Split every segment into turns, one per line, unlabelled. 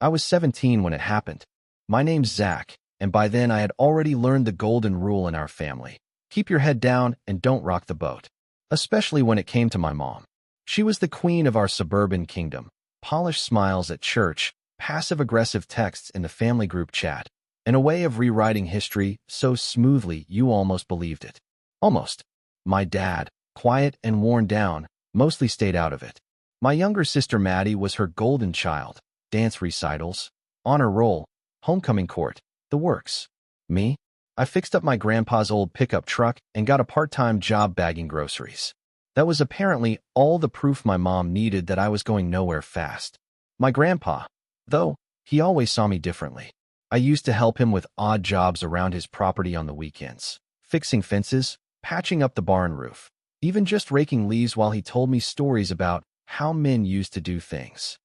I was 17 when it happened. My name's Zach, and by then I had already learned the golden rule in our family. Keep your head down and don't rock the boat. Especially when it came to my mom. She was the queen of our suburban kingdom. Polished smiles at church, passive-aggressive texts in the family group chat, and a way of rewriting history so smoothly you almost believed it. Almost. My dad, quiet and worn down, mostly stayed out of it. My younger sister Maddie was her golden child. Dance recitals, honor roll, homecoming court, the works. Me? I fixed up my grandpa's old pickup truck and got a part-time job bagging groceries. That was apparently all the proof my mom needed that I was going nowhere fast. My grandpa, though, he always saw me differently. I used to help him with odd jobs around his property on the weekends, fixing fences, patching up the barn roof, even just raking leaves while he told me stories about how men used to do things.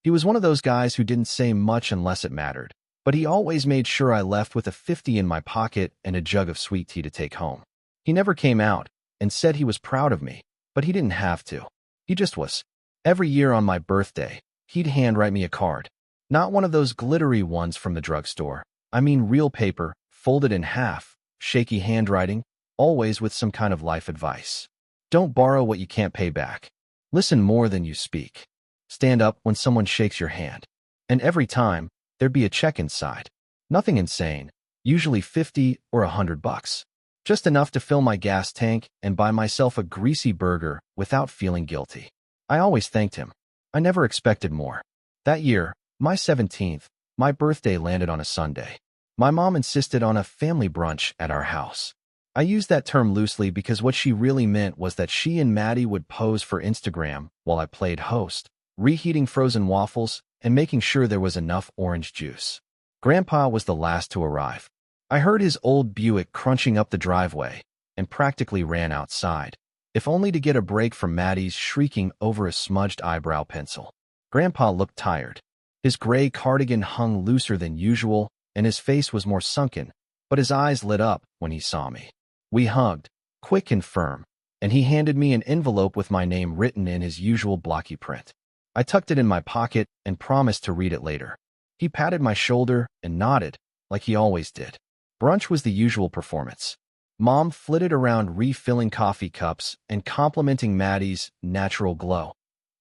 He was one of those guys who didn't say much unless it mattered, but he always made sure I left with a 50 in my pocket and a jug of sweet tea to take home. He never came out and said he was proud of me, but he didn't have to. He just was. Every year on my birthday, he'd handwrite me a card. Not one of those glittery ones from the drugstore. I mean real paper, folded in half, shaky handwriting, always with some kind of life advice. Don't borrow what you can't pay back. Listen more than you speak. Stand up when someone shakes your hand. And every time, there'd be a check inside. Nothing insane, usually 50 or $100. Just enough to fill my gas tank and buy myself a greasy burger without feeling guilty. I always thanked him. I never expected more. That year, my 17th, my birthday landed on a Sunday. My mom insisted on a family brunch at our house. I use that term loosely because what she really meant was that she and Maddie would pose for Instagram while I played host, reheating frozen waffles and making sure there was enough orange juice. Grandpa was the last to arrive. I heard his old Buick crunching up the driveway and practically ran outside, if only to get a break from Maddie's shrieking over a smudged eyebrow pencil. Grandpa looked tired. His gray cardigan hung looser than usual, and his face was more sunken, but his eyes lit up when he saw me. We hugged, quick and firm, and he handed me an envelope with my name written in his usual blocky print. I tucked it in my pocket and promised to read it later. He patted my shoulder and nodded, like he always did. Brunch was the usual performance. Mom flitted around refilling coffee cups and complimenting Maddie's natural glow,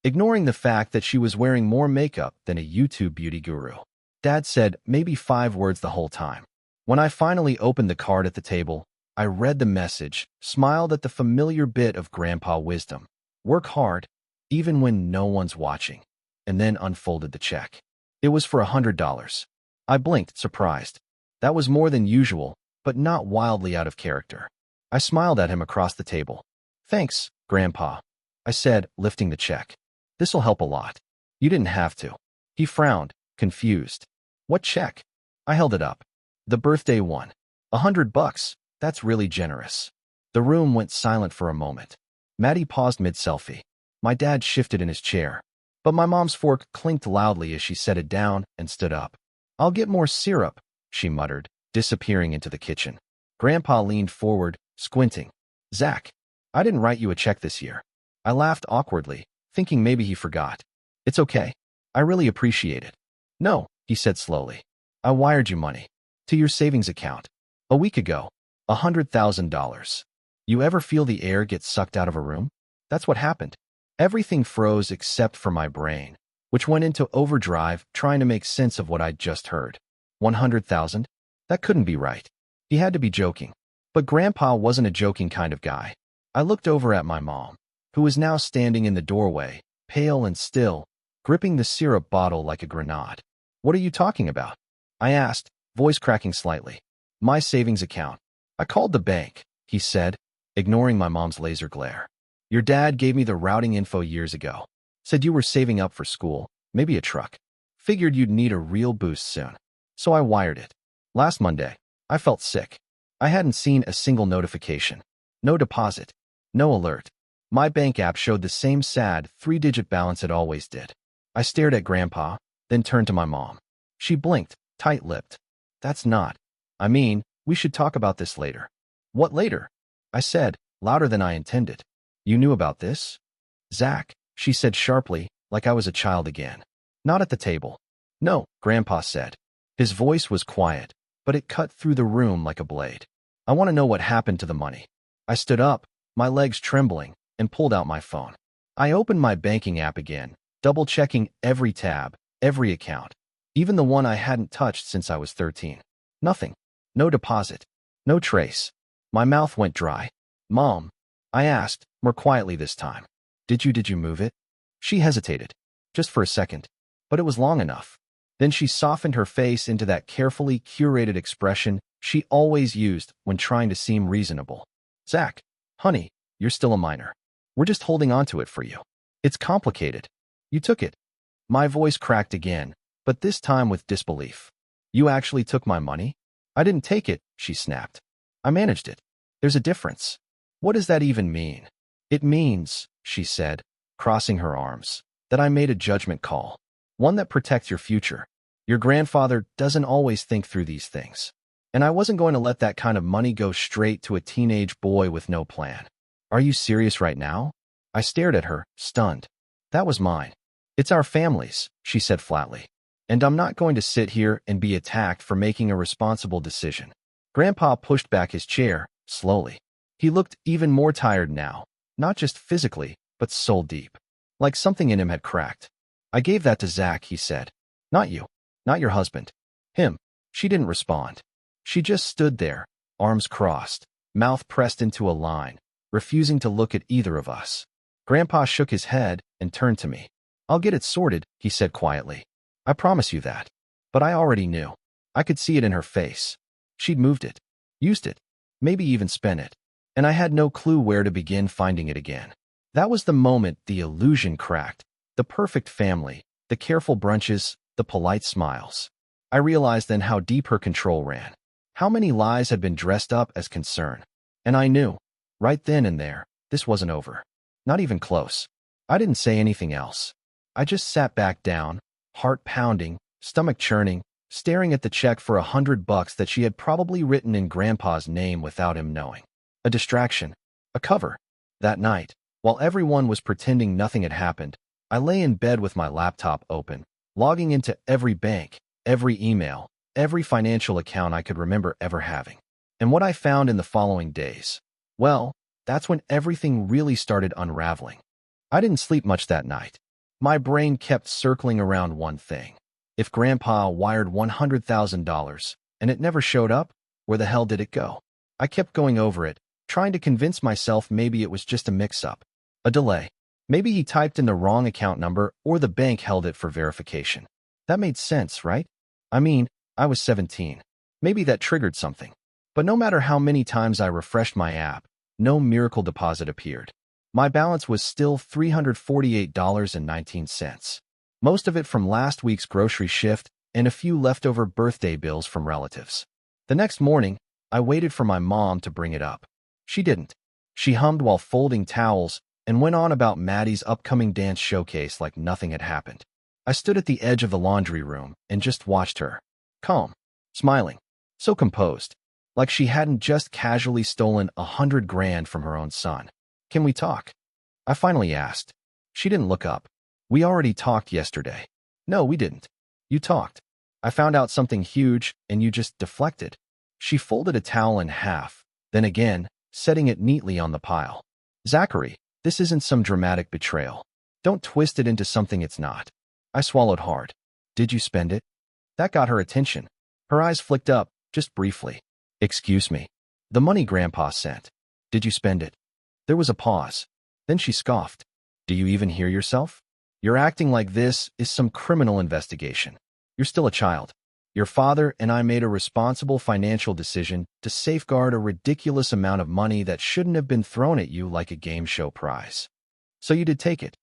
ignoring the fact that she was wearing more makeup than a YouTube beauty guru. Dad said maybe 5 words the whole time. When I finally opened the card at the table, I read the message, smiled at the familiar bit of grandpa wisdom. Work hard, even when no one's watching, and then unfolded the check. It was for $100. I blinked, surprised. That was more than usual, but not wildly out of character. I smiled at him across the table. Thanks, Grandpa, I said, lifting the check. This'll help a lot. You didn't have to. He frowned, confused. What check? I held it up. The birthday one. $100. That's really generous. The room went silent for a moment. Maddie paused mid-selfie. My dad shifted in his chair, but my mom's fork clinked loudly as she set it down and stood up. I'll get more syrup, she muttered, disappearing into the kitchen. Grandpa leaned forward, squinting. Zach, I didn't write you a check this year. I laughed awkwardly, thinking maybe he forgot. It's okay. I really appreciate it. No, he said slowly. I wired you money. To your savings account. A week ago. $100,000. You ever feel the air get sucked out of a room? That's what happened. Everything froze except for my brain, which went into overdrive trying to make sense of what I'd just heard. 100,000? That couldn't be right. He had to be joking. But Grandpa wasn't a joking kind of guy. I looked over at my mom, who was now standing in the doorway, pale and still, gripping the syrup bottle like a grenade. What are you talking about? I asked, voice cracking slightly. My savings account. I called the bank, he said, ignoring my mom's laser glare. Your dad gave me the routing info years ago. Said you were saving up for school, maybe a truck. Figured you'd need a real boost soon. So I wired it. Last Monday, I felt sick. I hadn't seen a single notification. No deposit. No alert. My bank app showed the same sad 3-digit balance it always did. I stared at Grandpa, then turned to my mom. She blinked, tight-lipped. That's not. I mean, we should talk about this later. What later? I said, louder than I intended. You knew about this? Zach, she said sharply, like I was a child again. Not at the table. No, Grandpa said. His voice was quiet, but it cut through the room like a blade. I want to know what happened to the money. I stood up, my legs trembling, and pulled out my phone. I opened my banking app again, double-checking every tab, every account, even the one I hadn't touched since I was 13. Nothing. No deposit. No trace. My mouth went dry. Mom, I asked, more quietly this time. Did you move it? She hesitated. Just for a second. But it was long enough. Then she softened her face into that carefully curated expression she always used when trying to seem reasonable. Zach, honey, you're still a minor. We're just holding on to it for you. It's complicated. You took it. My voice cracked again, but this time with disbelief. You actually took my money? I didn't take it, she snapped. I managed it. There's a difference. What does that even mean? It means, she said, crossing her arms, that I made a judgment call. One that protects your future. Your grandfather doesn't always think through these things. And I wasn't going to let that kind of money go straight to a teenage boy with no plan. Are you serious right now? I stared at her, stunned. That was mine. It's our family's, she said flatly. And I'm not going to sit here and be attacked for making a responsible decision. Grandpa pushed back his chair, slowly. He looked even more tired now, not just physically, but soul deep. Like something in him had cracked. I gave that to Zach, he said. Not you. Not your husband. Him. She didn't respond. She just stood there, arms crossed, mouth pressed into a line, refusing to look at either of us. Grandpa shook his head and turned to me. I'll get it sorted, he said quietly. I promise you that. But I already knew. I could see it in her face. She'd moved it, used it, maybe even spent it. And I had no clue where to begin finding it again. That was the moment the illusion cracked. The perfect family, the careful brunches, the polite smiles. I realized then how deep her control ran. How many lies had been dressed up as concern. And I knew, right then and there, this wasn't over. Not even close. I didn't say anything else. I just sat back down, heart pounding, stomach churning, staring at the check for $100 that she had probably written in Grandpa's name without him knowing. A distraction. A cover. That night, while everyone was pretending nothing had happened, I lay in bed with my laptop open, logging into every bank, every email, every financial account I could remember ever having. And what I found in the following days, well, that's when everything really started unraveling. I didn't sleep much that night. My brain kept circling around one thing. If Grandpa wired $100,000 and it never showed up, where the hell did it go? I kept going over it, trying to convince myself maybe it was just a mix-up, a delay. Maybe he typed in the wrong account number or the bank held it for verification. That made sense, right? I mean, I was 17. Maybe that triggered something. But no matter how many times I refreshed my app, no miracle deposit appeared. My balance was still $348.19. Most of it from last week's grocery shift and a few leftover birthday bills from relatives. The next morning, I waited for my mom to bring it up. She didn't. She hummed while folding towels and went on about Maddie's upcoming dance showcase like nothing had happened. I stood at the edge of the laundry room and just watched her. Calm. Smiling. So composed. Like she hadn't just casually stolen $100,000 from her own son. Can we talk? I finally asked. She didn't look up. We already talked yesterday. No, we didn't. You talked. I found out something huge and you just deflected. She folded a towel in half, then again, setting it neatly on the pile. Zachary, this isn't some dramatic betrayal. Don't twist it into something it's not. I swallowed hard. Did you spend it? That got her attention. Her eyes flicked up, just briefly. Excuse me. The money Grandpa sent. Did you spend it? There was a pause. Then she scoffed. Do you even hear yourself? You're acting like this is some criminal investigation. You're still a child. Your father and I made a responsible financial decision to safeguard a ridiculous amount of money that shouldn't have been thrown at you like a game show prize. So you did take it.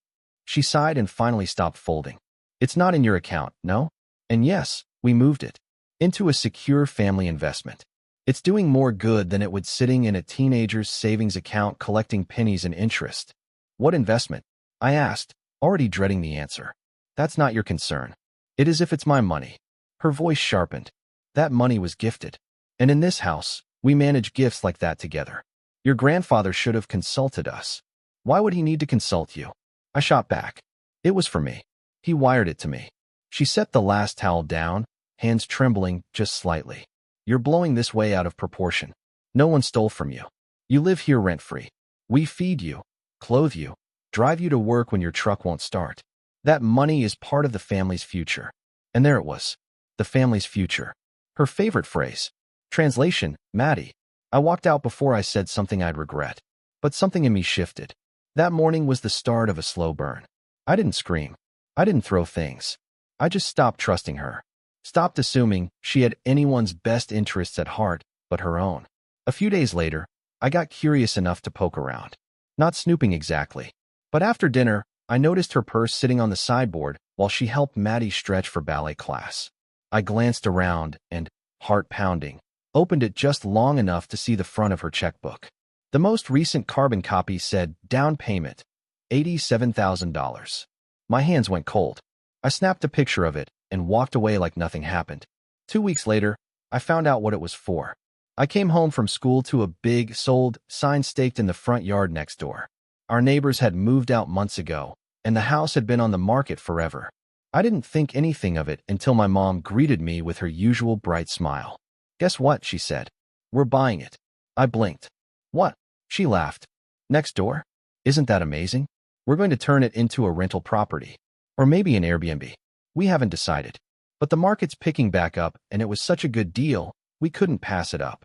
She sighed and finally stopped folding. It's not in your account, no? And yes, we moved it into a secure family investment. It's doing more good than it would sitting in a teenager's savings account collecting pennies and interest. What investment? I asked, already dreading the answer. That's not your concern. It is if it's my money. Her voice sharpened. That money was gifted. And in this house, we manage gifts like that together. Your grandfather should have consulted us. Why would he need to consult you? I shot back. It was for me. He wired it to me. She set the last towel down, hands trembling just slightly. You're blowing this way out of proportion. No one stole from you. You live here rent-free. We feed you, clothe you, drive you to work when your truck won't start. That money is part of the family's future. And there it was. The family's future. Her favorite phrase. Translation, Maddie. I walked out before I said something I'd regret. But something in me shifted. That morning was the start of a slow burn. I didn't scream. I didn't throw things. I just stopped trusting her. Stopped assuming she had anyone's best interests at heart but her own. A few days later, I got curious enough to poke around. Not snooping exactly. But after dinner, I noticed her purse sitting on the sideboard while she helped Maddie stretch for ballet class. I glanced around and, heart pounding, opened it just long enough to see the front of her checkbook. The most recent carbon copy said, down payment, $87,000. My hands went cold. I snapped a picture of it and walked away like nothing happened. 2 weeks later, I found out what it was for. I came home from school to a big, sold sign staked in the front yard next door. Our neighbors had moved out months ago, and the house had been on the market forever. I didn't think anything of it until my mom greeted me with her usual bright smile. Guess what, she said. We're buying it. I blinked. What? She laughed. Next door? Isn't that amazing? We're going to turn it into a rental property. Or maybe an Airbnb. We haven't decided. But the market's picking back up, and it was such a good deal, we couldn't pass it up.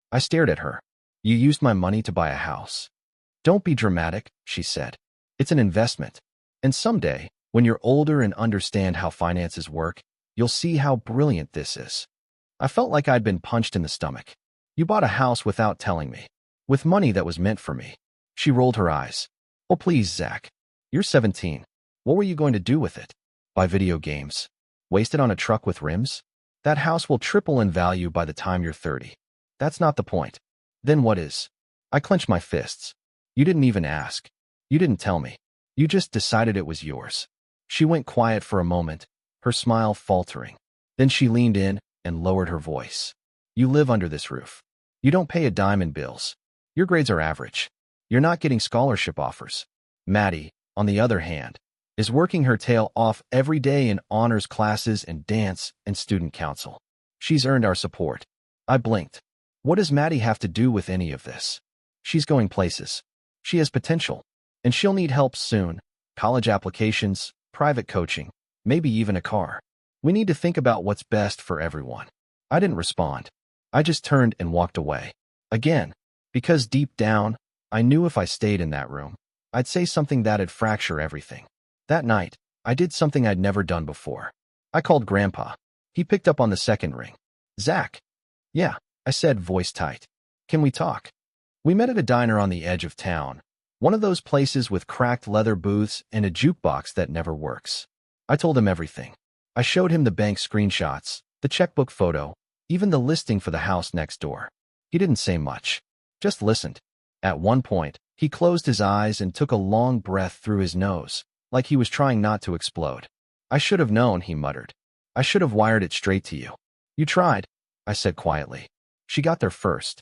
I stared at her. You used my money to buy a house. Don't be dramatic, she said. It's an investment. And someday, when you're older and understand how finances work, you'll see how brilliant this is. I felt like I'd been punched in the stomach. You bought a house without telling me. With money that was meant for me. She rolled her eyes. Oh, please, Zach. You're 17. What were you going to do with it? Buy video games? Waste it on a truck with rims? That house will triple in value by the time you're 30. That's not the point. Then what is? I clenched my fists. You didn't even ask. You didn't tell me. You just decided it was yours. She went quiet for a moment, her smile faltering. Then she leaned in and lowered her voice. You live under this roof. You don't pay a dime in bills. Your grades are average. You're not getting scholarship offers. Maddie, on the other hand, is working her tail off every day in honors classes and dance and student council. She's earned our support. I blinked. What does Maddie have to do with any of this? She's going places. She has potential. And she'll need help soon. College applications, private coaching, maybe even a car. We need to think about what's best for everyone. I didn't respond. I just turned and walked away. Again, because deep down, I knew if I stayed in that room, I'd say something that'd fracture everything. That night, I did something I'd never done before. I called Grandpa. He picked up on the second ring. Zach. Yeah, I said, voice tight. Can we talk? We met at a diner on the edge of town. One of those places with cracked leather booths and a jukebox that never works. I told him everything. I showed him the bank screenshots, the checkbook photo, even the listing for the house next door. He didn't say much. Just listened. At one point, he closed his eyes and took a long breath through his nose, like he was trying not to explode. I should have known, he muttered. I should have wired it straight to you. You tried, I said quietly. She got there first.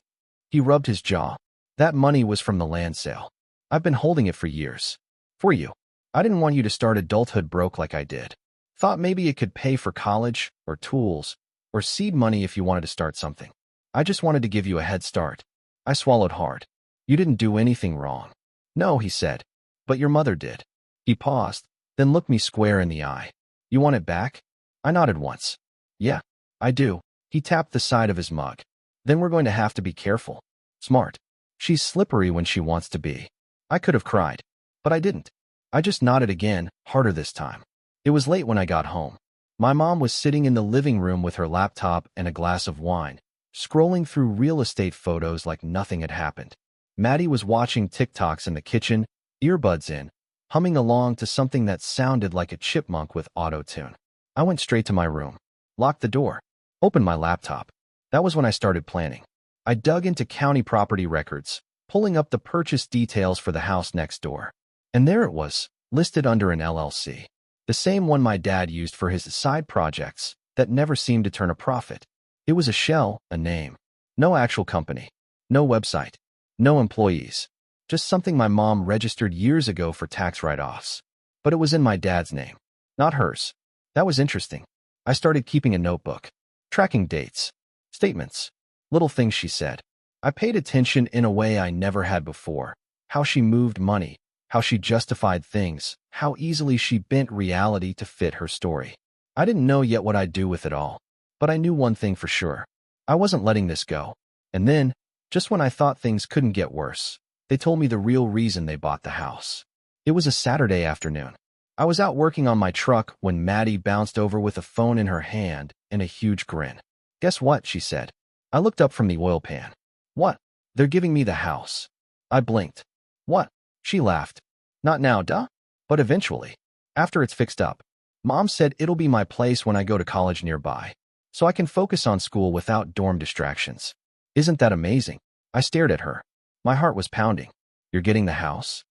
He rubbed his jaw. That money was from the land sale. I've been holding it for years. For you. I didn't want you to start adulthood broke like I did. Thought maybe it could pay for college, or tools, or seed money if you wanted to start something. I just wanted to give you a head start. I swallowed hard. You didn't do anything wrong. No, he said. But your mother did. He paused, then looked me square in the eye. You want it back? I nodded once. Yeah, I do. He tapped the side of his mug. Then we're going to have to be careful. Smart. She's slippery when she wants to be. I could have cried, but I didn't. I just nodded again, harder this time. It was late when I got home. My mom was sitting in the living room with her laptop and a glass of wine, scrolling through real estate photos like nothing had happened. Maddie was watching TikToks in the kitchen, earbuds in, humming along to something that sounded like a chipmunk with auto-tune. I went straight to my room, locked the door, opened my laptop. That was when I started planning. I dug into county property records, pulling up the purchase details for the house next door. And there it was, listed under an LLC. The same one my dad used for his side projects that never seemed to turn a profit. It was a shell, a name. No actual company. No website. No employees. Just something my mom registered years ago for tax write-offs. But it was in my dad's name, not hers. That was interesting. I started keeping a notebook, tracking dates, statements, little things she said. I paid attention in a way I never had before. How she moved money, how she justified things, how easily she bent reality to fit her story. I didn't know yet what I'd do with it all, but I knew one thing for sure. I wasn't letting this go. And then, just when I thought things couldn't get worse, they told me the real reason they bought the house. It was a Saturday afternoon. I was out working on my truck when Maddie bounced over with a phone in her hand and a huge grin. "Guess what?" she said. I looked up from the oil pan. "What?" "They're giving me the house." I blinked. "What?" She laughed. "Not now, duh. But eventually. After it's fixed up. Mom said it'll be my place when I go to college nearby, so I can focus on school without dorm distractions. Isn't that amazing?" I stared at her. My heart was pounding. "You're getting the house?"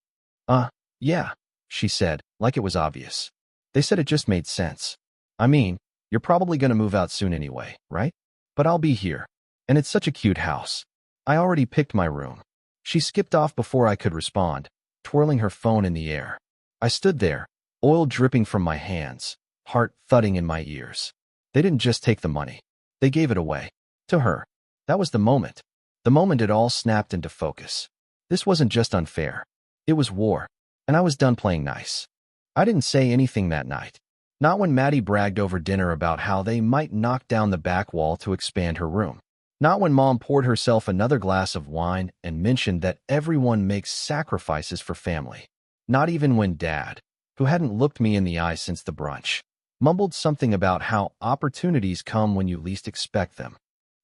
Yeah," she said, like it was obvious. They said it just made sense. "I mean, you're probably gonna move out soon anyway, right? But I'll be here. And it's such a cute house. I already picked my room." She skipped off before I could respond, twirling her phone in the air. I stood there, oil dripping from my hands, heart thudding in my ears. They didn't just take the money. They gave it away. To her. That was the moment. The moment it all snapped into focus. This wasn't just unfair. It was war. And I was done playing nice. I didn't say anything that night. Not when Maddie bragged over dinner about how they might knock down the back wall to expand her room. Not when Mom poured herself another glass of wine and mentioned that everyone makes sacrifices for family. Not even when Dad, who hadn't looked me in the eye since the brunch, mumbled something about how opportunities come when you least expect them.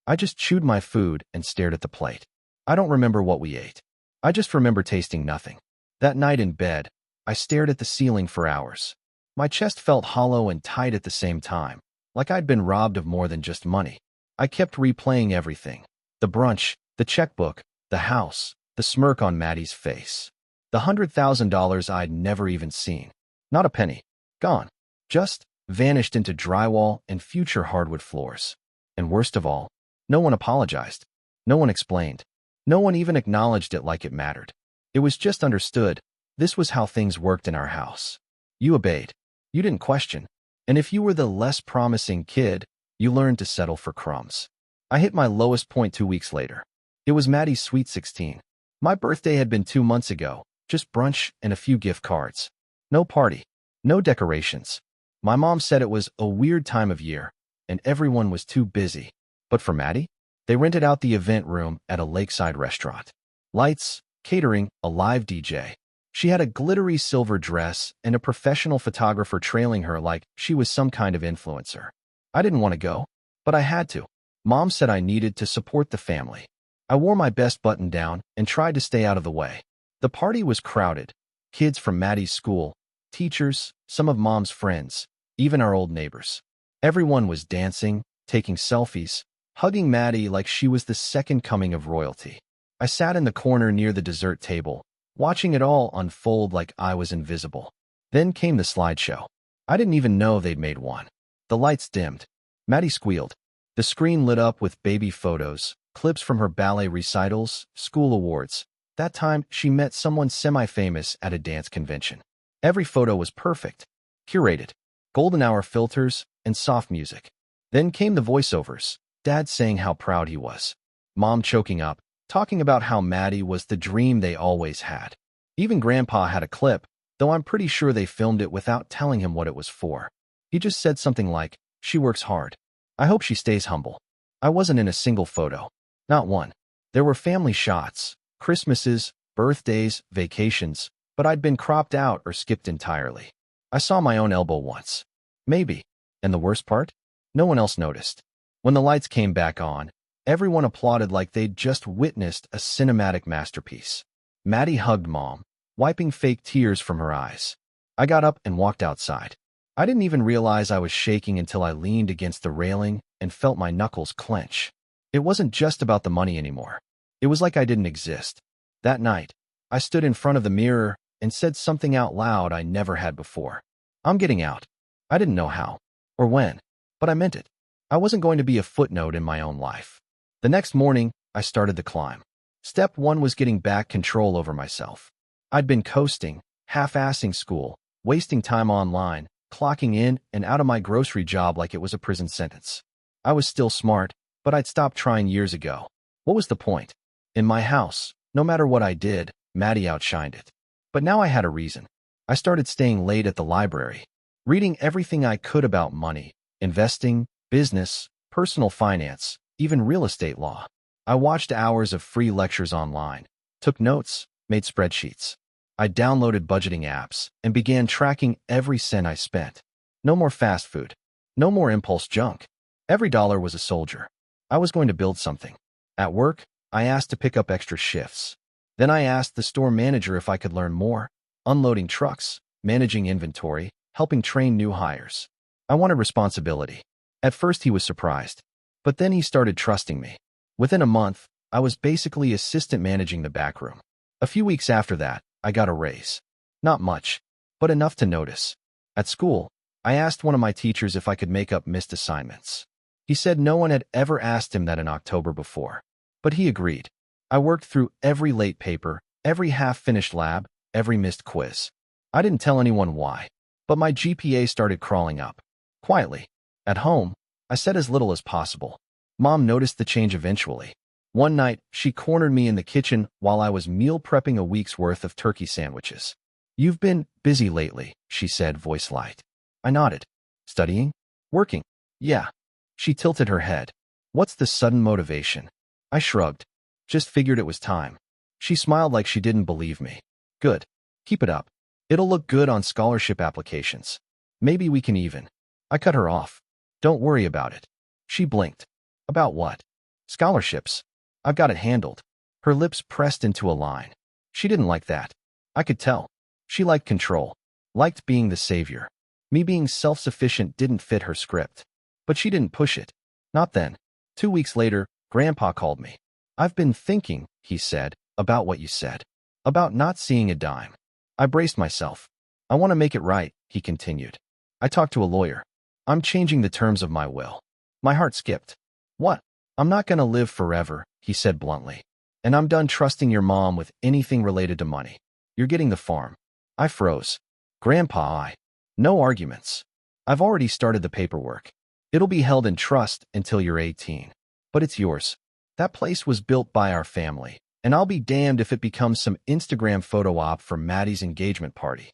I just chewed my food and stared at the plate. I don't remember what we ate. I just remember tasting nothing. That night in bed, I stared at the ceiling for hours. My chest felt hollow and tight at the same time, like I'd been robbed of more than just money. I kept replaying everything. The brunch, the checkbook, the house, the smirk on Maddie's face. The $100,000 I'd never even seen. Not a penny. Gone. Just vanished into drywall and future hardwood floors. And worst of all, no one apologized. No one explained. No one even acknowledged it like it mattered. It was just understood. This was how things worked in our house. You obeyed. You didn't question. And if you were the less promising kid, you learned to settle for crumbs. I hit my lowest point 2 weeks later. It was Maddie's sweet 16. My birthday had been 2 months ago, just brunch and a few gift cards. No party. No decorations. My mom said it was a weird time of year, and everyone was too busy. But for Maddie, they rented out the event room at a lakeside restaurant. Lights, catering, a live DJ. She had a glittery silver dress and a professional photographer trailing her like she was some kind of influencer. I didn't want to go, but I had to. Mom said I needed to support the family. I wore my best button down and tried to stay out of the way. The party was crowded. Kids from Maddie's school, teachers, some of Mom's friends, even our old neighbors. Everyone was dancing, taking selfies, hugging Maddie like she was the second coming of royalty. I sat in the corner near the dessert table, watching it all unfold like I was invisible. Then came the slideshow. I didn't even know they'd made one. The lights dimmed. Maddie squealed. The screen lit up with baby photos, clips from her ballet recitals, school awards. That time, she met someone semi-famous at a dance convention. Every photo was perfect, curated, golden hour filters, and soft music. Then came the voiceovers, Dad saying how proud he was, Mom choking up, talking about how Maddie was the dream they always had. Even Grandpa had a clip, though I'm pretty sure they filmed it without telling him what it was for. He just said something like, "She works hard. I hope she stays humble." I wasn't in a single photo. Not one. There were family shots, Christmases, birthdays, vacations, but I'd been cropped out or skipped entirely. I saw my own elbow once. Maybe. And the worst part? No one else noticed. When the lights came back on, everyone applauded like they'd just witnessed a cinematic masterpiece. Maddie hugged Mom, wiping fake tears from her eyes. I got up and walked outside. I didn't even realize I was shaking until I leaned against the railing and felt my knuckles clench. It wasn't just about the money anymore. It was like I didn't exist. That night, I stood in front of the mirror and said something out loud I never had before. I'm getting out. I didn't know how or when, but I meant it. I wasn't going to be a footnote in my own life. The next morning, I started the climb. Step 1 was getting back control over myself. I'd been coasting, half-assing school, wasting time online, clocking in and out of my grocery job like it was a prison sentence. I was still smart, but I'd stopped trying years ago. What was the point? In my house, no matter what I did, Maddie outshined it. But now I had a reason. I started staying late at the library, reading everything I could about money, investing, business, personal finance, even real estate law. I watched hours of free lectures online, took notes, made spreadsheets. I downloaded budgeting apps and began tracking every cent I spent. No more fast food. No more impulse junk. Every dollar was a soldier. I was going to build something. At work, I asked to pick up extra shifts. Then I asked the store manager if I could learn more, unloading trucks, managing inventory, helping train new hires. I wanted responsibility. At first he was surprised, but then he started trusting me. Within a month, I was basically assistant managing the backroom. A few weeks after that, I got a raise. Not much, but enough to notice. At school, I asked one of my teachers if I could make up missed assignments. He said no one had ever asked him that in October before, but he agreed. I worked through every late paper, every half-finished lab, every missed quiz. I didn't tell anyone why, but my GPA started crawling up. Quietly. At home, I said as little as possible. Mom noticed the change eventually. One night, she cornered me in the kitchen while I was meal prepping a week's worth of turkey sandwiches. "You've been busy lately," she said, voice light. I nodded. "Studying? Working?" "Yeah." She tilted her head. "What's the sudden motivation?" I shrugged. "Just figured it was time." She smiled like she didn't believe me. "Good. Keep it up. It'll look good on scholarship applications. Maybe we can even." I cut her off. "Don't worry about it." She blinked. "About what?" "Scholarships. I've got it handled." Her lips pressed into a line. She didn't like that. I could tell. She liked control. Liked being the savior. Me being self-sufficient didn't fit her script. But she didn't push it. Not then. 2 weeks later, Grandpa called me. "I've been thinking," he said, "about what you said. About not seeing a dime." I braced myself. "I want to make it right," he continued. "I talked to a lawyer. I'm changing the terms of my will." My heart skipped. "What?" "I'm not going to live forever," he said bluntly. "And I'm done trusting your mom with anything related to money. You're getting the farm." I froze. "Grandpa, no arguments. I've already started the paperwork. It'll be held in trust until you're 18. But it's yours. That place was built by our family, and I'll be damned if it becomes some Instagram photo op for Maddie's engagement party."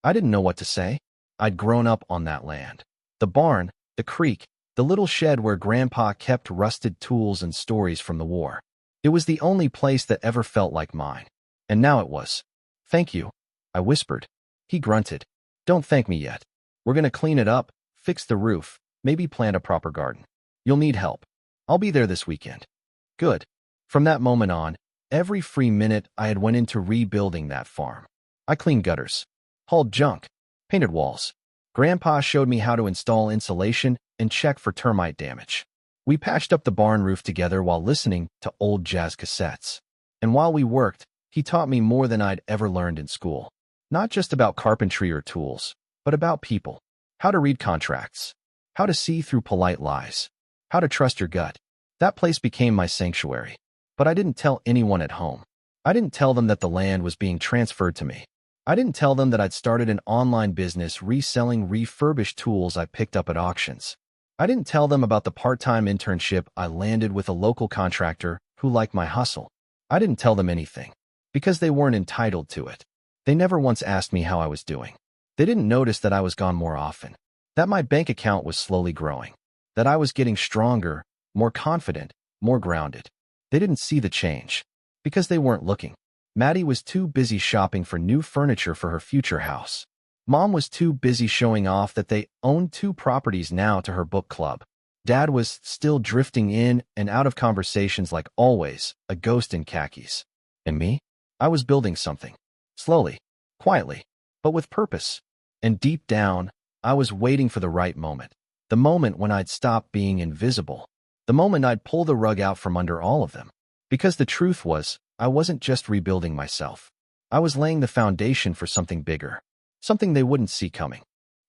I didn't know what to say. I'd grown up on that land. The barn, the creek, the little shed where Grandpa kept rusted tools and stories from the war. It was the only place that ever felt like mine. And now it was. "Thank you," I whispered. He grunted. "Don't thank me yet. We're going to clean it up, fix the roof, maybe plant a proper garden. You'll need help. I'll be there this weekend." Good. From that moment on, every free minute I had went into rebuilding that farm. I cleaned gutters, hauled junk, painted walls. Grandpa showed me how to install insulation and check for termite damage. We patched up the barn roof together while listening to old jazz cassettes. And while we worked, he taught me more than I'd ever learned in school. Not just about carpentry or tools, but about people. How to read contracts. How to see through polite lies. How to trust your gut. That place became my sanctuary. But I didn't tell anyone at home. I didn't tell them that the land was being transferred to me. I didn't tell them that I'd started an online business reselling refurbished tools I picked up at auctions. I didn't tell them about the part-time internship I landed with a local contractor who liked my hustle. I didn't tell them anything, because they weren't entitled to it. They never once asked me how I was doing. They didn't notice that I was gone more often, that my bank account was slowly growing, that I was getting stronger, more confident, more grounded. They didn't see the change, because they weren't looking. Maddie was too busy shopping for new furniture for her future house. Mom was too busy showing off that they owned 2 properties now to her book club. Dad was still drifting in and out of conversations like always, a ghost in khakis. And me? I was building something. Slowly, quietly, but with purpose. And deep down, I was waiting for the right moment. The moment when I'd stop being invisible. The moment I'd pull the rug out from under all of them. Because the truth was, I wasn't just rebuilding myself. I was laying the foundation for something bigger. Something they wouldn't see coming.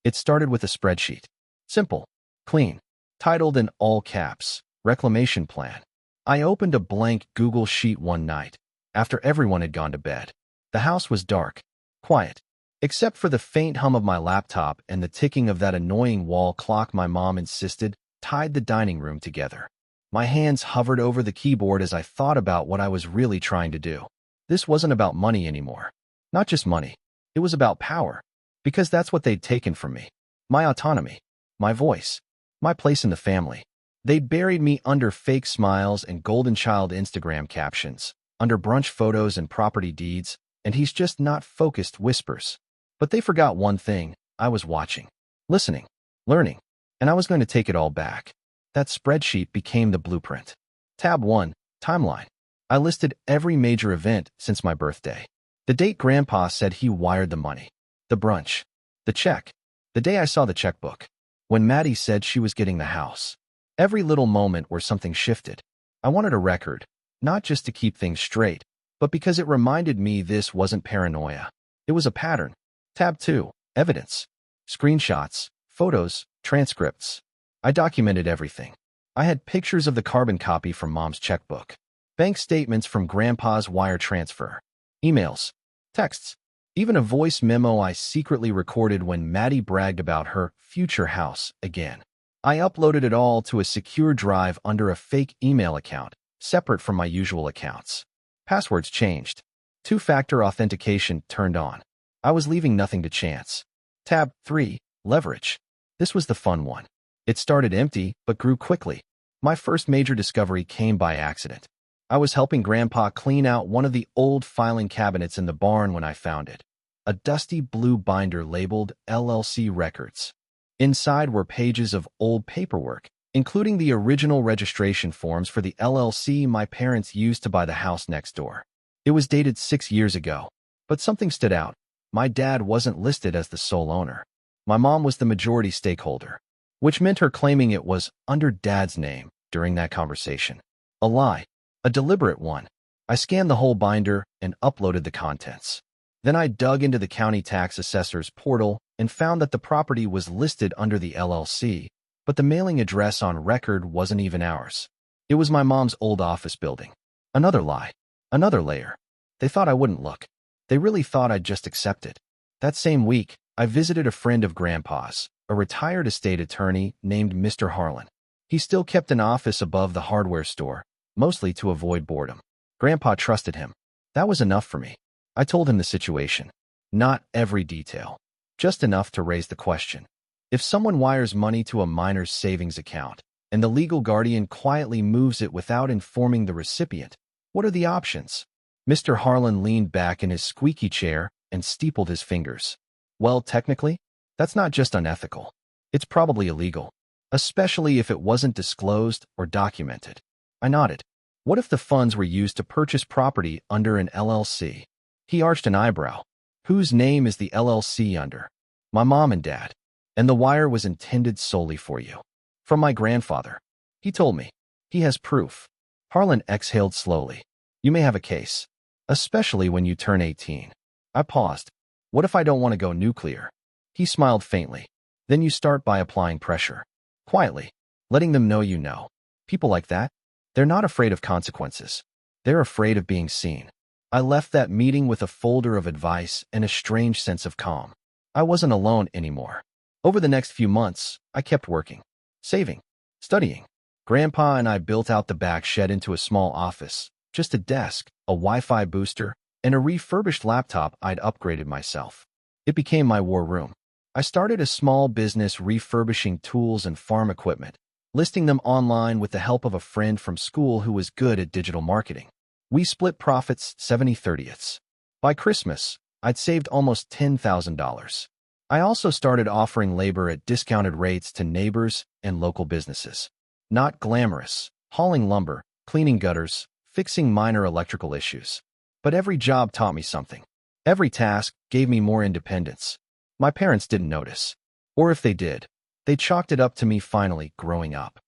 It started with a spreadsheet. Simple, clean, titled in all caps, Reclamation Plan. I opened a blank Google sheet one night, after everyone had gone to bed. The house was dark, quiet. Except for the faint hum of my laptop and the ticking of that annoying wall clock my mom insisted tied the dining room together. My hands hovered over the keyboard as I thought about what I was really trying to do. This wasn't about money anymore. Not just money. It was about power. Because that's what they'd taken from me. My autonomy. My voice. My place in the family. They'd buried me under fake smiles and golden child Instagram captions, under brunch photos and property deeds, and he's just not focused whispers. But they forgot one thing. I was watching, listening, learning, and I was going to take it all back. That spreadsheet became the blueprint. Tab 1, Timeline. I listed every major event since my birthday. The date Grandpa said he wired the money. The brunch. The check. The day I saw the checkbook. When Maddie said she was getting the house. Every little moment where something shifted. I wanted a record, not just to keep things straight, but because it reminded me this wasn't paranoia. It was a pattern. Tab 2, Evidence. Screenshots, photos, transcripts. I documented everything. I had pictures of the carbon copy from Mom's checkbook, bank statements from Grandpa's wire transfer, emails, texts, even a voice memo I secretly recorded when Maddie bragged about her future house again. I uploaded it all to a secure drive under a fake email account, separate from my usual accounts. Passwords changed. Two-factor authentication turned on. I was leaving nothing to chance. Tab 3, Leverage. This was the fun one. It started empty, but grew quickly. My first major discovery came by accident. I was helping Grandpa clean out one of the old filing cabinets in the barn when I found it. A dusty blue binder labeled LLC Records. Inside were pages of old paperwork, including the original registration forms for the LLC my parents used to buy the house next door. It was dated 6 years ago, but something stood out. My dad wasn't listed as the sole owner. My mom was the majority stakeholder, which meant her claiming it was under Dad's name during that conversation. A lie, a deliberate one. I scanned the whole binder and uploaded the contents. Then I dug into the county tax assessor's portal and found that the property was listed under the LLC, but the mailing address on record wasn't even ours. It was my mom's old office building. Another lie, another layer. They thought I wouldn't look. They really thought I'd just accept it. That same week, I visited a friend of Grandpa's, a retired estate attorney named Mr. Harlan. He still kept an office above the hardware store, mostly to avoid boredom. Grandpa trusted him. That was enough for me. I told him the situation. Not every detail. Just enough to raise the question. If someone wires money to a minor's savings account, and the legal guardian quietly moves it without informing the recipient, what are the options? Mr. Harlan leaned back in his squeaky chair and steepled his fingers. Well, technically, that's not just unethical. It's probably illegal, especially if it wasn't disclosed or documented. I nodded. What if the funds were used to purchase property under an LLC? He arched an eyebrow. Whose name is the LLC under? My mom and dad. And the wire was intended solely for you. From my grandfather. He told me. He has proof. Harlan exhaled slowly. You may have a case. Especially when you turn 18. I paused. What if I don't want to go nuclear? He smiled faintly. Then you start by applying pressure. Quietly. Letting them know you know. People like that, they're not afraid of consequences. They're afraid of being seen. I left that meeting with a folder of advice and a strange sense of calm. I wasn't alone anymore. Over the next few months, I kept working, saving, studying. Grandpa and I built out the back shed into a small office, just a desk, a Wi-Fi booster, and a refurbished laptop I'd upgraded myself. It became my war room. I started a small business refurbishing tools and farm equipment, listing them online with the help of a friend from school who was good at digital marketing. We split profits 70/30ths. By Christmas, I'd saved almost $10,000. I also started offering labor at discounted rates to neighbors and local businesses. Not glamorous, hauling lumber, cleaning gutters, fixing minor electrical issues. But every job taught me something. Every task gave me more independence. My parents didn't notice. Or if they did, they chalked it up to me finally growing up.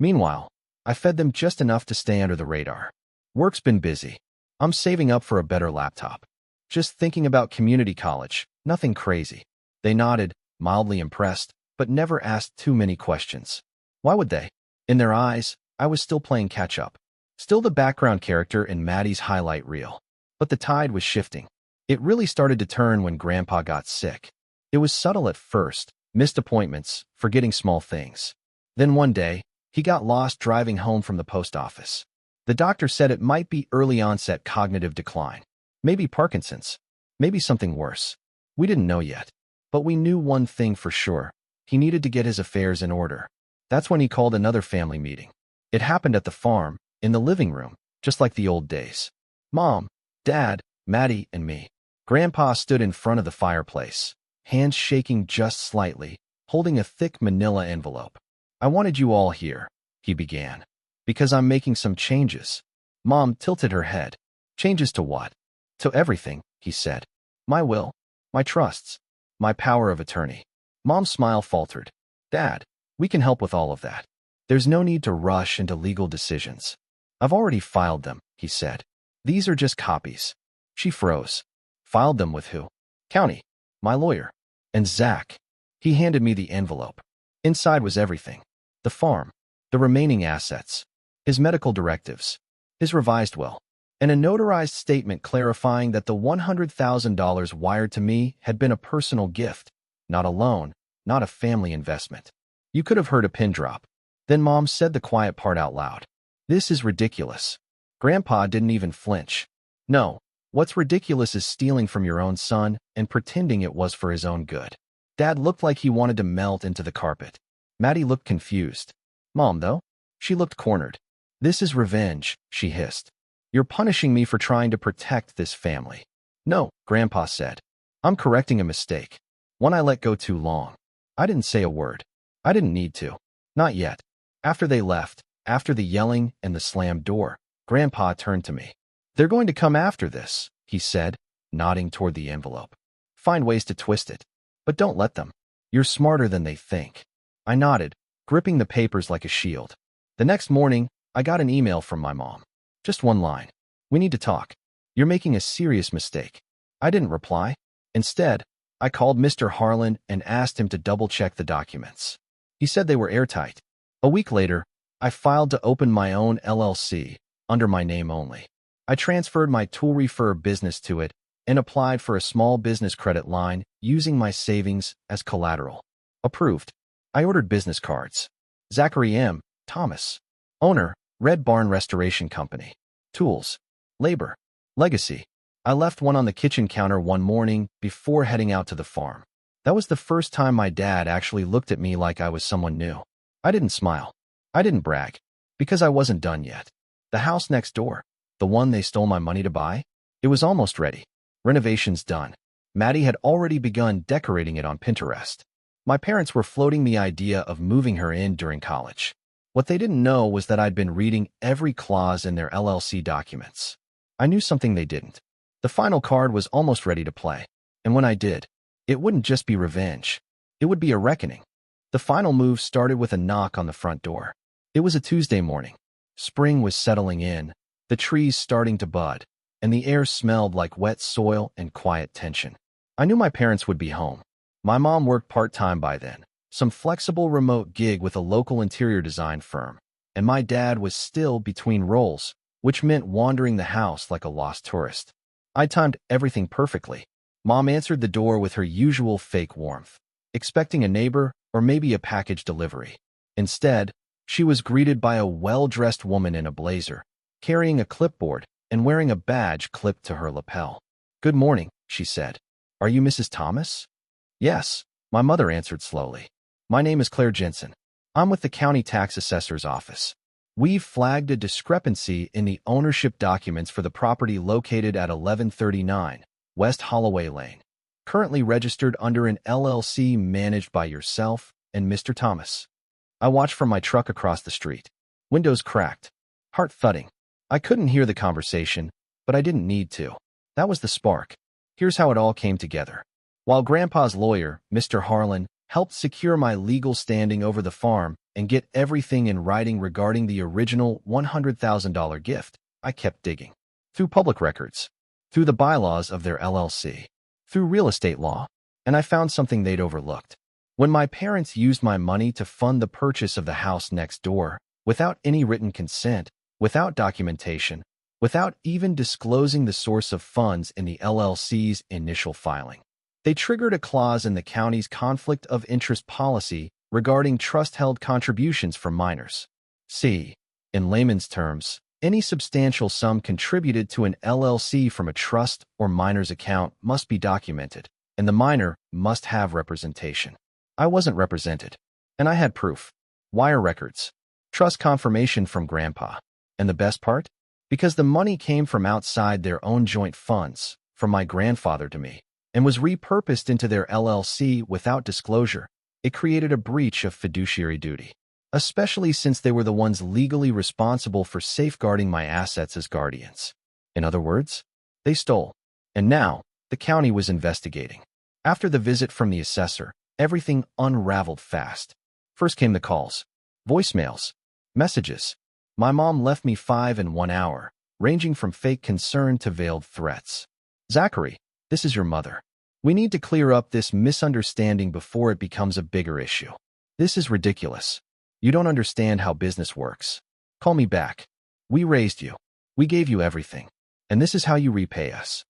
Meanwhile, I fed them just enough to stay under the radar. Work's been busy. I'm saving up for a better laptop. Just thinking about community college, nothing crazy. They nodded, mildly impressed, but never asked too many questions. Why would they? In their eyes, I was still playing catch-up. Still the background character in Maddie's highlight reel. But the tide was shifting. It really started to turn when Grandpa got sick. It was subtle at first, missed appointments, forgetting small things. Then one day, he got lost driving home from the post office. The doctor said it might be early onset cognitive decline. Maybe Parkinson's. Maybe something worse. We didn't know yet. But we knew one thing for sure. He needed to get his affairs in order. That's when he called another family meeting. It happened at the farm, in the living room, just like the old days. Mom, Dad, Maddie, and me. Grandpa stood in front of the fireplace, hands shaking just slightly, holding a thick manila envelope. I wanted you all here, he began, because I'm making some changes. Mom tilted her head. Changes to what? To everything, he said. My will, my trusts, my power of attorney. Mom's smile faltered. Dad, we can help with all of that. There's no need to rush into legal decisions. I've already filed them, he said. These are just copies. She froze. Filed them with who? County, my lawyer. And Zach. He handed me the envelope. Inside was everything. The farm, the remaining assets, his medical directives, his revised will, and a notarized statement clarifying that the $100,000 wired to me had been a personal gift, not a loan, not a family investment. You could have heard a pin drop. Then Mom said the quiet part out loud. This is ridiculous. Grandpa didn't even flinch. No, what's ridiculous is stealing from your own son and pretending it was for his own good. Dad looked like he wanted to melt into the carpet. Maddie looked confused. Mom, though? She looked cornered. This is revenge, she hissed. You're punishing me for trying to protect this family. No, Grandpa said. I'm correcting a mistake. One I let go too long. I didn't say a word. I didn't need to. Not yet. After they left, after the yelling and the slammed door, Grandpa turned to me. They're going to come after this, he said, nodding toward the envelope. Find ways to twist it. But don't let them. You're smarter than they think. I nodded, gripping the papers like a shield. The next morning, I got an email from my mom. Just one line. We need to talk. You're making a serious mistake. I didn't reply. Instead, I called Mr. Harlan and asked him to double-check the documents. He said they were airtight. A week later, I filed to open my own LLC, under my name only. I transferred my tool refer business to it and applied for a small business credit line using my savings as collateral. Approved. I ordered business cards. Zachary M. Thomas. Owner, Red Barn Restoration Company. Tools. Labor. Legacy. I left one on the kitchen counter one morning before heading out to the farm. That was the first time my dad actually looked at me like I was someone new. I didn't smile. I didn't brag. Because I wasn't done yet. The house next door, the one they stole my money to buy, it was almost ready. Renovations done. Maddie had already begun decorating it on Pinterest. My parents were floating the idea of moving her in during college. What they didn't know was that I'd been reading every clause in their LLC documents. I knew something they didn't. The final card was almost ready to play. And when I did, it wouldn't just be revenge. It would be a reckoning. The final move started with a knock on the front door. It was a Tuesday morning. Spring was settling in, the trees starting to bud, and the air smelled like wet soil and quiet tension. I knew my parents would be home. My mom worked part-time by then, some flexible remote gig with a local interior design firm, and my dad was still between roles, which meant wandering the house like a lost tourist. I timed everything perfectly. Mom answered the door with her usual fake warmth, expecting a neighbor or maybe a package delivery. Instead, she was greeted by a well-dressed woman in a blazer, carrying a clipboard and wearing a badge clipped to her lapel. Good morning, she said. Are you Mrs. Thomas? Yes, my mother answered slowly. My name is Claire Jensen. I'm with the county tax assessor's office. We've flagged a discrepancy in the ownership documents for the property located at 1139 West Holloway Lane, currently registered under an LLC managed by yourself and Mr. Thomas. I watched from my truck across the street. Windows cracked. Heart thudding. I couldn't hear the conversation, but I didn't need to. That was the spark. Here's how it all came together. While Grandpa's lawyer, Mr. Harlan, helped secure my legal standing over the farm and get everything in writing regarding the original $100,000 gift, I kept digging. Through public records, through the bylaws of their LLC, through real estate law, and I found something they'd overlooked. When my parents used my money to fund the purchase of the house next door, without any written consent, without documentation, without even disclosing the source of funds in the LLC's initial filing. They triggered a clause in the county's conflict of interest policy regarding trust-held contributions from minors. See, in layman's terms, any substantial sum contributed to an LLC from a trust or minor's account must be documented, and the minor must have representation. I wasn't represented, and I had proof. Wire records, trust confirmation from Grandpa. And the best part? Because the money came from outside their own joint funds, from my grandfather to me, and was repurposed into their LLC without disclosure, it created a breach of fiduciary duty, especially since they were the ones legally responsible for safeguarding my assets as guardians. In other words, they stole. And now, the county was investigating. After the visit from the assessor, everything unraveled fast. First came the calls, voicemails, messages. My mom left me 5 in 1 hour, ranging from fake concern to veiled threats. Zachary, this is your mother. We need to clear up this misunderstanding before it becomes a bigger issue. This is ridiculous. You don't understand how business works. Call me back. We raised you. We gave you everything. And this is how you repay us.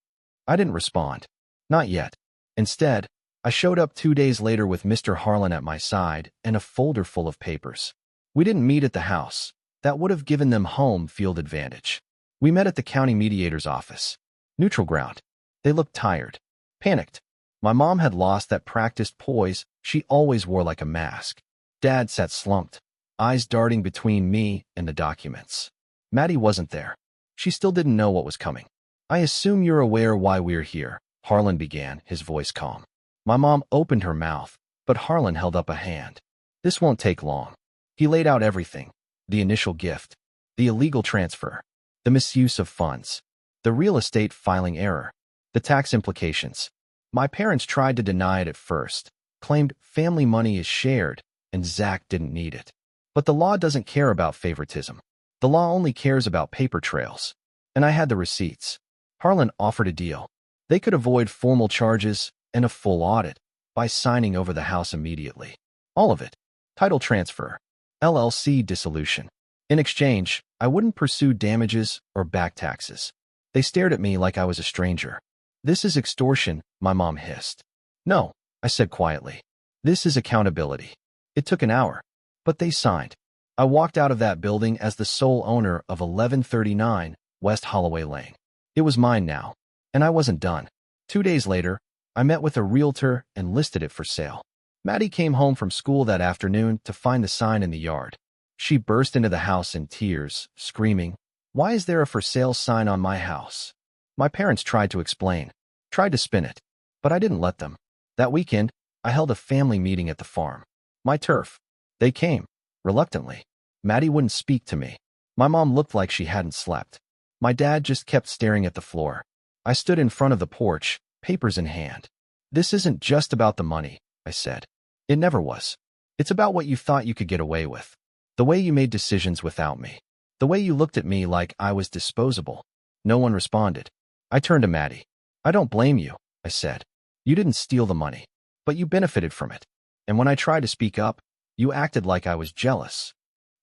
I didn't respond. Not yet. Instead, I showed up 2 days later with Mr. Harlan at my side and a folder full of papers. We didn't meet at the house. That would have given them home field advantage. We met at the county mediator's office. Neutral ground. They looked tired, panicked. My mom had lost that practiced poise she always wore like a mask. Dad sat slumped, eyes darting between me and the documents. Maddie wasn't there. She still didn't know what was coming. I assume you're aware why we're here, Harlan began, his voice calm. My mom opened her mouth, but Harlan held up a hand. This won't take long. He laid out everything. The initial gift, the illegal transfer, the misuse of funds, the real estate filing error, the tax implications. My parents tried to deny it at first, claimed family money is shared and Zach didn't need it. But the law doesn't care about favoritism. The law only cares about paper trails. And I had the receipts. Harlan offered a deal. They could avoid formal charges and a full audit by signing over the house immediately. All of it. Title transfer. LLC dissolution. In exchange, I wouldn't pursue damages or back taxes. They stared at me like I was a stranger. This is extortion, my mom hissed. No, I said quietly. This is accountability. It took an hour, but they signed. I walked out of that building as the sole owner of 1139 West Holloway Lane. It was mine now, and I wasn't done. 2 days later, I met with a realtor and listed it for sale. Maddie came home from school that afternoon to find the sign in the yard. She burst into the house in tears, screaming, "Why is there a for sale sign on my house?" My parents tried to explain, tried to spin it, but I didn't let them. That weekend, I held a family meeting at the farm. My turf. They came, reluctantly. Maddie wouldn't speak to me. My mom looked like she hadn't slept. My dad just kept staring at the floor. I stood in front of the porch, papers in hand. This isn't just about the money, I said. It never was. It's about what you thought you could get away with. The way you made decisions without me. The way you looked at me like I was disposable. No one responded. I turned to Maddie. I don't blame you, I said. You didn't steal the money, but you benefited from it. And when I tried to speak up, you acted like I was jealous.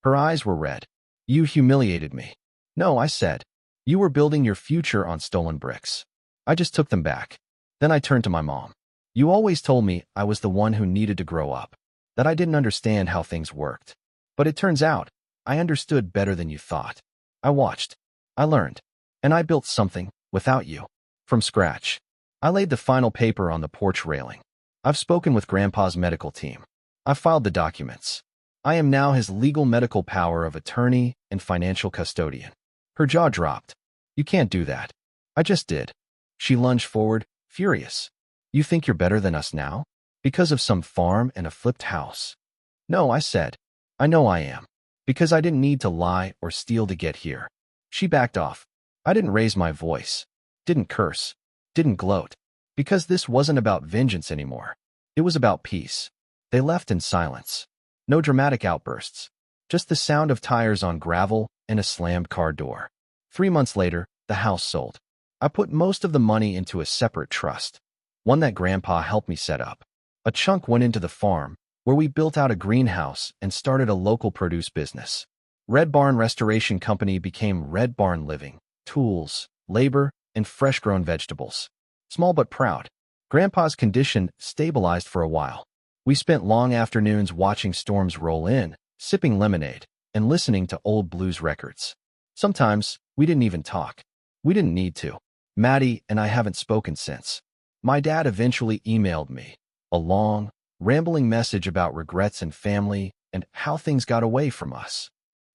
Her eyes were red. You humiliated me. No, I said. You were building your future on stolen bricks. I just took them back. Then I turned to my mom. You always told me I was the one who needed to grow up, that I didn't understand how things worked. But it turns out, I understood better than you thought. I watched. I learned. And I built something, without you, from scratch. I laid the final paper on the porch railing. I've spoken with Grandpa's medical team. I filed the documents. I am now his legal medical power of attorney and financial custodian. Her jaw dropped. You can't do that. I just did. She lunged forward, furious. You think you're better than us now? Because of some farm and a flipped house? No, I said. I know I am. Because I didn't need to lie or steal to get here. She backed off. I didn't raise my voice. Didn't curse. Didn't gloat. Because this wasn't about vengeance anymore. It was about peace. They left in silence. No dramatic outbursts. Just the sound of tires on gravel and a slammed car door. 3 months later, the house sold. I put most of the money into a separate trust, one that Grandpa helped me set up. A chunk went into the farm, where we built out a greenhouse and started a local produce business. Red Barn Restoration Company became Red Barn Living, tools, labor, and fresh-grown vegetables. Small but proud. Grandpa's condition stabilized for a while. We spent long afternoons watching storms roll in, sipping lemonade, and listening to old blues records. Sometimes, we didn't even talk. We didn't need to. Maddie and I haven't spoken since. My dad eventually emailed me a long, rambling message about regrets and family and how things got away from us.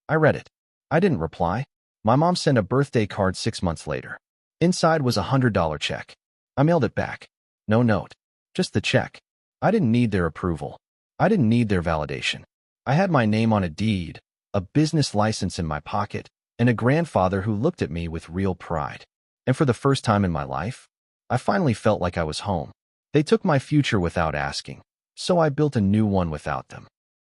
I read it. I didn't reply. My mom sent a birthday card 6 months later. Inside was a $100 check. I mailed it back. No note. Just the check. I didn't need their approval. I didn't need their validation. I had my name on a deed, a business license in my pocket, and a grandfather who looked at me with real pride. And for the first time in my life, I finally felt like I was home. They took my future without asking, so I built a new one without them.